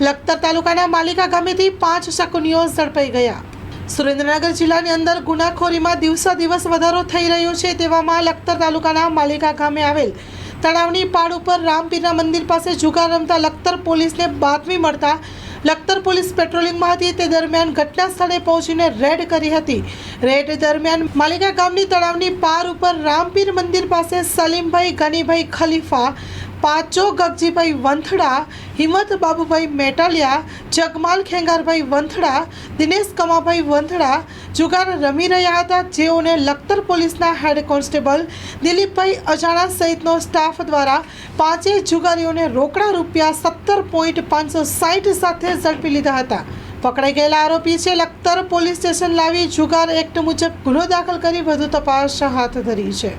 લખતર તાલુકાના માલિકા ગામેથી 5 શકુનીઓ ઝડપાઈ ગયા। સુરેન્દ્રનગર જિલ્લાની અંદર ગુનાખોરીમાં દિવસે દિવસ વધારો થઈ રહ્યો છે। તેવામાં લખતર તાલુકાના માલિકા ગામે આવેલ તળાવની પાળ ઉપર રામપીરના મંદિર પાસે જુગાર રમતા લખતર પોલીસને બાતમી મળતા લખતર પોલીસ પેટ્રોલિંગમાં હતી। તે દરમિયાન ઘટના સ્થળે પહોંચીને રેડ કરી હતી। રેડ દરમિયાન માલિકા ગામની તળાવની પાર ઉપર રામપીર મંદિર પાસે સલીમભાઈ ગનીભાઈ ખલીફા, પાચો ગગજીભાઈ વંથડા, હિંમત બાબુભાઈ મેટાલિયા, જગમાલ ખેંગારભાઈ વંથડા, દિનેશ કમાભાઈ વંથડા જુગાર રમી રહ્યા હતા, જેઓને લખતર પોલીસના હેડ કોન્સ્ટેબલ દિલીપભાઈ અજાણા સહિતનો સ્ટાફ દ્વારા પાંચેય જુગારીઓને રોકડા રૂપિયા 17.560 સાથે ઝડપી લીધા હતા। પકડાઈ ગયેલા આરોપી છે લખતર પોલીસ સ્ટેશન લાવી જુગાર એક્ટ મુજબ ગુનો દાખલ કરી વધુ તપાસ હાથ ધરી છે।